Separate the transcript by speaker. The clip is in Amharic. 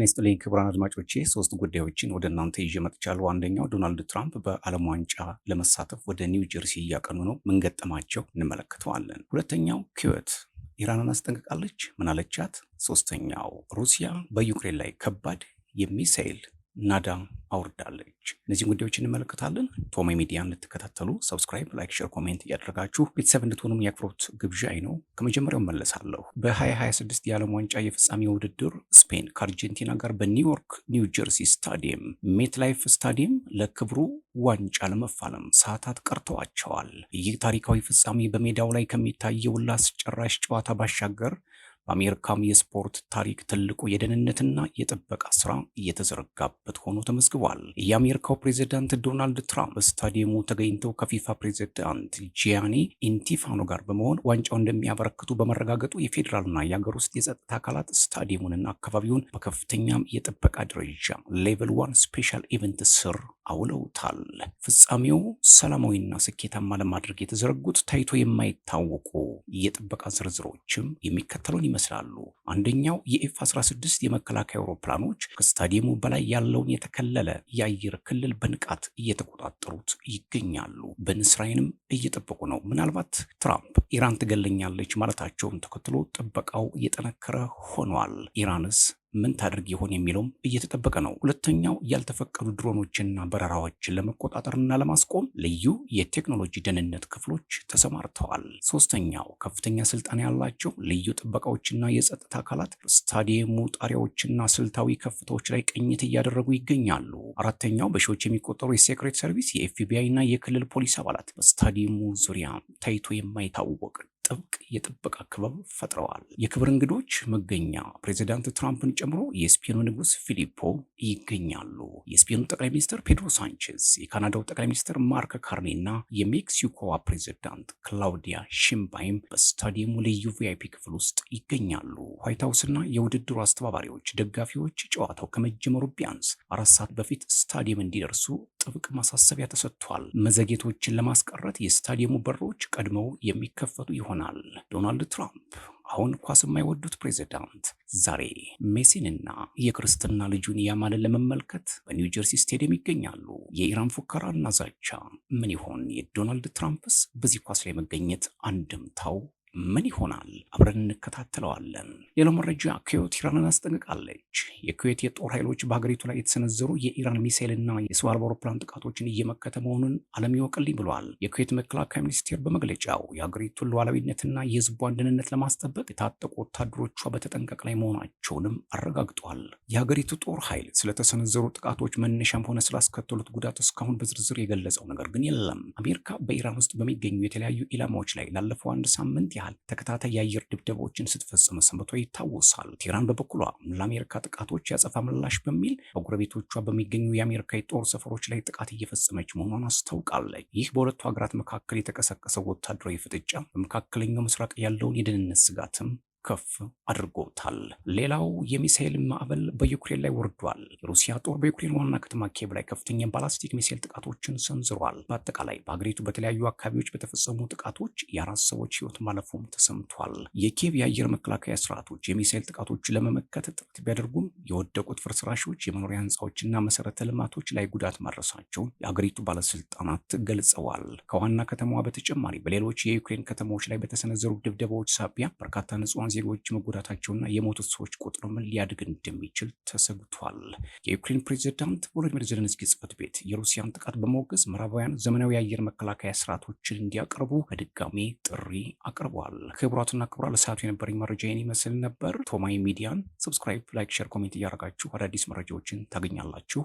Speaker 1: ጤና ይስጥልኝ ክቡራን አድማጮቼ፣ ሶስት ጉዳዮችን ወደ እናንተ ይዤ መጥቻለሁ። አንደኛው ዶናልድ ትራምፕ በዓለም ዋንጫ ለመሳተፍ ወደ ኒው ጀርሲ እያቀኑ ነው። ምን ገጠማቸው እንመለከተዋለን። ሁለተኛው ኩዌት ኢራንን አስጠንቅቃለች፣ ምን አለቻት? ሶስተኛው ሩሲያ በዩክሬን ላይ ከባድ የሚሳኤል ናዳ አውርዳለች። እነዚህ ጉዳዮች እንመለከታለን። ቶማይ ሚዲያን ልትከታተሉ ሰብስክራይብ፣ ላይክ፣ ሼር፣ ኮሜንት እያደረጋችሁ ቤተሰብ እንድትሆኑም የአክብሮት ግብዣይ ነው። ከመጀመሪያው መለሳለሁ። በ2026 የዓለም ዋንጫ የፍጻሜ ውድድር ስፔን ከአርጀንቲና ጋር በኒውዮርክ ኒው ጀርሲ ስታዲየም ሜትላይፍ ስታዲየም ለክብሩ ዋንጫ ለመፋለም ሰዓታት ቀርተዋቸዋል። ይህ ታሪካዊ ፍጻሜ በሜዳው ላይ ከሚታየው ላስጨራሽ ጨዋታ ባሻገር በአሜሪካም የስፖርት ታሪክ ትልቁ የደህንነትና የጥበቃ ስራ እየተዘረጋበት ሆኖ ተመዝግቧል። የአሜሪካው ፕሬዝዳንት ዶናልድ ትራምፕ ስታዲየሙ ተገኝተው ከፊፋ ፕሬዝዳንት ጂያኒ ኢንቲፋኖ ጋር በመሆን ዋንጫው እንደሚያበረክቱ በመረጋገጡ የፌዴራልና የሀገር ውስጥ የጸጥታ አካላት ስታዲየሙንና አካባቢውን በከፍተኛም የጥበቃ ደረጃ ሌቭል 1 ስፔሻል ኢቨንት ስር አውለውታል። ፍጻሜው ሰላማዊና ስኬታማ ለማድረግ የተዘረጉት ታይቶ የማይታወቁ የጥበቃ ዝርዝሮችም የሚከተሉን ይመስላሉ። አንደኛው የኤፍ-16 የመከላከያ አውሮፕላኖች ከስታዲየሙ በላይ ያለውን የተከለለ የአየር ክልል በንቃት እየተቆጣጠሩት ይገኛሉ። በንስራይንም እየጠበቁ ነው። ምናልባት ትራምፕ ኢራን ትገለኛለች ማለታቸውን ተከትሎ ጥበቃው እየጠነከረ ሆኗል። ኢራንስ ምን ታደርግ ይሆን የሚለውም እየተጠበቀ ነው። ሁለተኛው ያልተፈቀዱ ድሮኖችና በረራዎችን ለመቆጣጠርና ለማስቆም ልዩ የቴክኖሎጂ ደህንነት ክፍሎች ተሰማርተዋል። ሶስተኛው ከፍተኛ ስልጣን ያላቸው ልዩ ጥበቃዎችና የጸጥታ አካላት ስታዲየሙ ጣሪያዎችና ስልታዊ ከፍታዎች ላይ ቅኝት እያደረጉ ይገኛሉ። አራተኛው በሺዎች የሚቆጠሩ የሴክሬት ሰርቪስ የኤፍቢአይ እና የክልል ፖሊስ አባላት በስታዲየሙ ዙሪያ ታይቶ የማይታወቅ ጥብቅ የጥበቃ ክበብ ፈጥረዋል። የክብር እንግዶች መገኛ ፕሬዚዳንት ትራምፕን ጨምሮ የስፔኑ ንጉስ ፊሊፖ ይገኛሉ። የስፔኑ ጠቅላይ ሚኒስትር ፔድሮ ሳንቼዝ፣ የካናዳው ጠቅላይ ሚኒስትር ማርክ ካርኔ እና የሜክሲኮዋ ፕሬዚዳንት ክላውዲያ ሽምባይም በስታዲየሙ ልዩ ቪአይፒ ክፍል ውስጥ ይገኛሉ። ዋይት ሀውስና የውድድሩ አስተባባሪዎች ደጋፊዎች ጨዋታው ከመጀመሩ ቢያንስ 4 ሰዓት በፊት ስታዲየም እንዲደርሱ ጥብቅ ማሳሰቢያ ተሰጥቷል። መዘግየቶችን ለማስቀረት የስታዲየሙ በሮች ቀድመው የሚከፈቱ ይሆናል። ዶናልድ ትራምፕ አሁን ኳስ የማይወዱት ፕሬዝዳንት ዛሬ ሜሲንና የክርስትና ልጁን ያማልን ለመመልከት በኒው ጀርሲ ስቴዲየም ይገኛሉ። የኢራን ፉከራና ዛቻ ምን ይሆን? የዶናልድ ትራምፕስ በዚህ ኳስ ላይ መገኘት አንድምታው ምን ይሆናል? አብረን እንከታተለዋለን። ሌላው መረጃ ኩዌት ኢራንን አስጠንቅቃለች። የኩዌት የጦር ኃይሎች በሀገሪቱ ላይ የተሰነዘሩ የኢራን ሚሳኤልና የሰው አልባ አውሮፕላን ጥቃቶችን እየመከተ መሆኑን ዓለም ይወቅልኝ ብሏል። የኩዌት መከላከያ ሚኒስቴር በመግለጫው የሀገሪቱን ሉዓላዊነትና የሕዝቧን ደህንነት ለማስጠበቅ የታጠቁ ወታደሮቿ በተጠንቀቅ ላይ መሆናቸውንም አረጋግጧል። የሀገሪቱ ጦር ኃይል ስለተሰነዘሩ ጥቃቶች መነሻም ሆነ ስላስከተሉት ጉዳት እስካሁን በዝርዝር የገለጸው ነገር ግን የለም። አሜሪካ በኢራን ውስጥ በሚገኙ የተለያዩ ኢላማዎች ላይ ላለፈው አንድ ሳምንት ተከታታይ የአየር ድብደባዎችን ስትፈጽም ሰንበቷ ይታወሳል። ቴህራን በበኩሏ ለአሜሪካ ጥቃቶች ያጸፋ ምላሽ በሚል በጎረቤቶቿ በሚገኙ የአሜሪካ የጦር ሰፈሮች ላይ ጥቃት እየፈጸመች መሆኗን አስታውቃለች። ይህ በሁለቱ ሀገራት መካከል የተቀሰቀሰው ወታደራዊ ፍጥጫ በመካከለኛው ምስራቅ ያለውን የደህንነት ስጋትም ከፍ አድርጎታል። ሌላው የሚሳኤል ማዕበል በዩክሬን ላይ ወርዷል። የሩሲያ ጦር በዩክሬን ዋና ከተማ ኪየቭ ላይ ከፍተኛ ባላስቲክ ሚሳኤል ጥቃቶችን ሰንዝሯል። በአጠቃላይ በሀገሪቱ በተለያዩ አካባቢዎች በተፈጸሙ ጥቃቶች የ4 ሰዎች ሕይወት ማለፉም ተሰምቷል። የኪየቭ የአየር መከላከያ ስርዓቶች የሚሳኤል ጥቃቶችን ለመመከት ጥረት ቢያደርጉም የወደቁት ፍርስራሾች የመኖሪያ ህንፃዎችና መሰረተ ልማቶች ላይ ጉዳት ማድረሳቸውን የሀገሪቱ ባለስልጣናት ገልጸዋል። ከዋና ከተማዋ በተጨማሪ በሌሎች የዩክሬን ከተሞች ላይ በተሰነዘሩ ድብደባዎች ሳቢያ በርካታ ንጹሃን ዜጎች መጎዳታቸውና የሞቱት ሰዎች ቁጥር ምን ሊያድግ እንደሚችል ተሰግቷል። የዩክሬን ፕሬዝዳንት ቮሎዲሚር ዜሌንስኪ ጽሕፈት ቤት የሩሲያን ጥቃት በመወገዝ ምዕራባውያን ዘመናዊ የአየር መከላከያ ስርዓቶችን እንዲያቀርቡ በድጋሚ ጥሪ አቅርቧል። ክቡራትና ክቡራን ለሰዓቱ የነበረኝ መረጃ ይህን ይመስል ነበር። ቶማይ ሚዲያን ሰብስክራይብ፣ ላይክ፣ ሼር፣ ኮሜንት እያደረጋችሁ አዳዲስ መረጃዎችን ታገኛላችሁ።